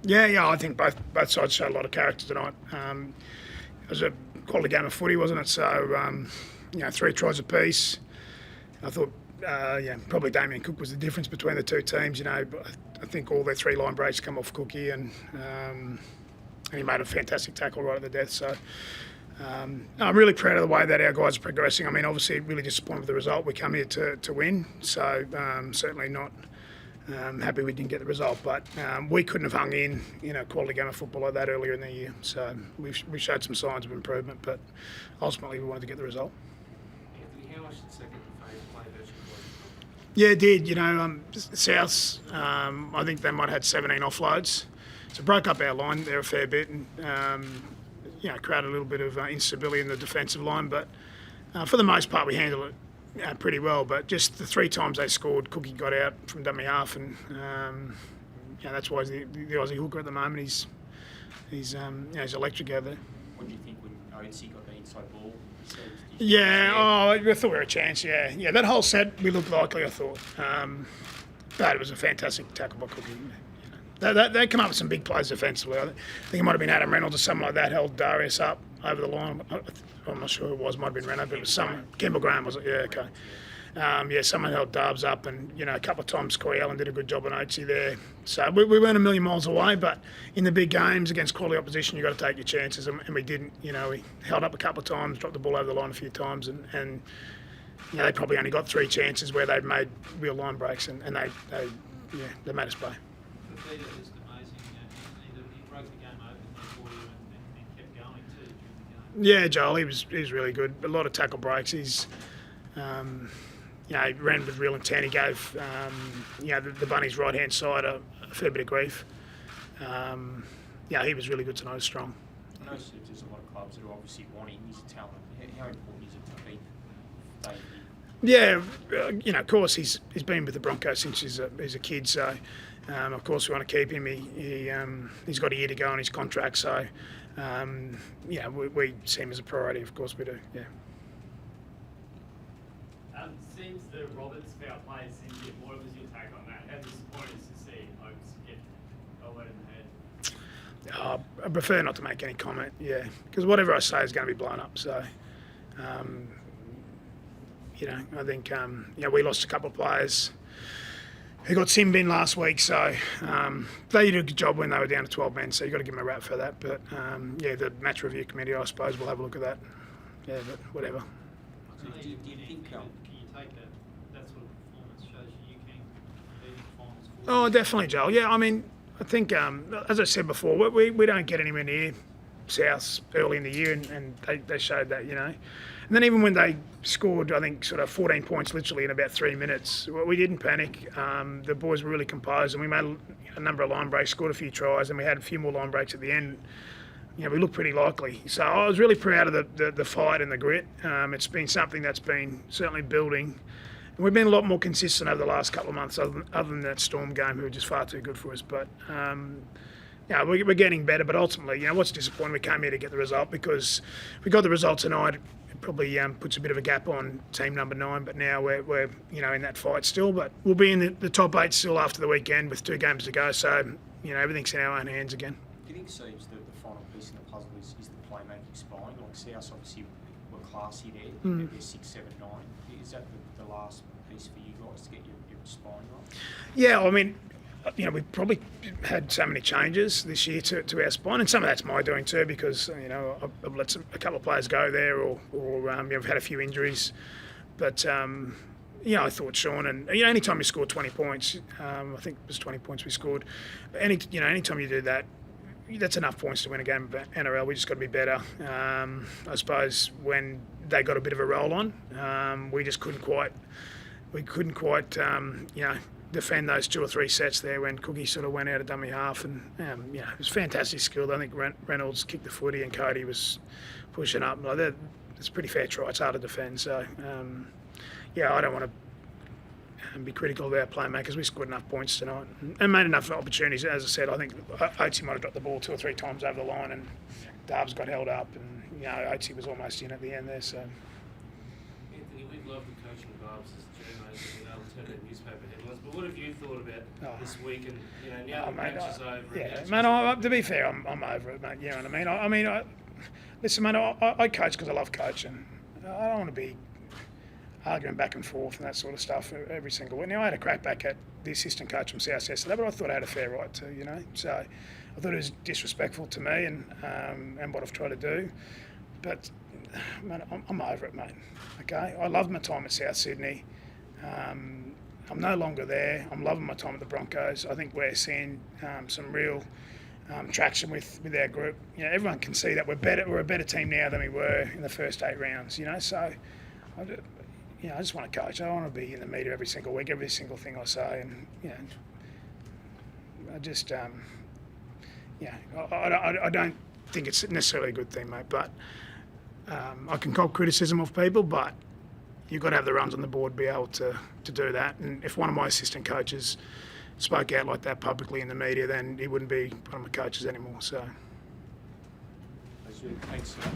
Yeah, I think both sides showed a lot of character tonight. It was a quality game of footy, wasn't it? So, 3 tries apiece. I thought, probably Damien Cook was the difference between the two teams. But I think all their 3 line breaks come off Cookie, and he made a fantastic tackle right at the death. So I'm really proud of the way that our guys are progressing. I mean, obviously, really disappointed with the result. We come here to win, so certainly not happy we didn't get the result. But we couldn't have hung in a quality game of football like that earlier in the year. So we showed some signs of improvement, but ultimately we wanted to get the result. Anthony, how much did second phase play virtually? Yeah, it did. South, I think they might have had 17 offloads. So broke up our line there a fair bit and, created a little bit of instability in the defensive line. But for the most part, we handled it pretty well. But just the 3 times they scored, Cookie got out from dummy half. And, that's why he's the Aussie hooker at the moment. He's electric out there. What do you think when Oatsy got the inside ball? I thought we were a chance, yeah. That whole set, we looked likely, I thought. But it was a fantastic tackle by Cookie. They come up with some big plays defensively. I think it might have been Adam Reynolds or something like that held Darius up over the line. I'm not sure who it was. Might have been Reynolds, but it was someone. Campbell Graham, was it? Yeah, okay. Someone held Darbs up, and a couple of times Corey Allen did a good job on Oatsy there. So we weren't a million miles away, but in the big games against quality opposition, you've got to take your chances, and we didn't. We held up a couple of times, dropped the ball over the line a few times, and they probably only got 3 chances where they'd made real line breaks, and they made us play. For Peter, just amazing, Anthony, that he broke the game open there for you and kept going too during the game. Yeah, Joel, he was really good. A lot of tackle breaks. He's he ran with real intent. He gave the Bunnies' right hand side a fair bit of grief. He was really good tonight. Strong. I know there's a lot of clubs that are obviously wanting his talent. How important is it to beat David? Yeah, of course he's been with the Broncos since he's a kid. So of course we want to keep him. He's got a year to go on his contract. So we see him as a priority. Of course we do. Yeah. Seems the Roberts foul play seems a bit more. What was your take on that? How disappointing to see Oaks get elbowed in the head? I prefer not to make any comment, because whatever I say is going to be blown up. So, I think, we lost a couple of players who got sin bin last week. So, they did a good job when they were down to 12 men. So you've got to give them a rap for that. But, the match review committee, I suppose, will have a look at that. Yeah, but whatever. So do you think... Can you take that sort of performance shows you can be in finals? Oh, definitely, Joel. Yeah, I mean, I think, as I said before, we don't get anywhere near South early in the year, and they showed that, And then even when they scored, I think, sort of 14 points literally in about 3 minutes, we didn't panic. The boys were really composed, and we made a number of line breaks, scored a few tries, and we had a few more line breaks at the end. We looked pretty likely. So I was really proud of the fight and the grit. It's been something that's been certainly building. And we've been a lot more consistent over the last couple of months, other than that Storm game, who were just far too good for us. But, we're getting better. But ultimately, what's disappointing, we came here to get the result, because if we got the result tonight, it probably puts a bit of a gap on team number 9. But now we're in that fight still. But we'll be in the top 8 still after the weekend with 2 games to go. So, everything's in our own hands again. Do you think Seems the final piece in the puzzle is the playmaking spine? Like South obviously were classy there. They're 6, 7, 9. Is that the last piece for you guys to get your spine right? Yeah, I mean, we've probably had so many changes this year to our spine, and some of that's my doing too, because I've let a couple of players go there, or we've had a few injuries. But I thought Sean, and anytime you score 20 points, I think it was 20 points we scored. Anytime you do that, that's enough points to win a game of NRL. We just got to be better. I suppose when they got a bit of a roll on, we just couldn't quite defend those 2 or 3 sets there when Cookie sort of went out of dummy half, and it was fantastic skill. I think Reynolds kicked the footy and Cody was pushing up. It's a pretty fair try. It's hard to defend. So I don't want to be critical of our playmakers. We scored enough points tonight and made enough opportunities. As I said, I think Oatsy might have dropped the ball 2 or 3 times over the line, and Darbs got held up, and Oatsy was almost in at the end there. So Anthony, we've loved the coaching of Darbs as a journalist, being able just heard the newspaper headlines. But what have you thought about Oh. this week? And now the mate, match is over. yeah, and man. To be fair, I'm over it, mate. You know what I mean? Listen, man. I coach because I love coaching. I don't want to be arguing back and forth and that sort of stuff every single week. Now I had a crack back at the assistant coach from South yesterday, but I thought I had a fair right to, So I thought it was disrespectful to me and what I've tried to do. But man, I'm over it, mate. Okay, I loved my time at South Sydney. I'm no longer there. I'm loving my time at the Broncos. I think we're seeing some real traction with our group. Everyone can see that we're a better team now than we were in the first 8 rounds. So I just want to coach. I don't want to be in the media every single week, every single thing I say, and I just I don't think it's necessarily a good thing, mate. But I can cop criticism of people, but you've got to have the runs on the board to be able to do that. And if one of my assistant coaches spoke out like that publicly in the media, then he wouldn't be one of my coaches anymore. So. Thanks so much.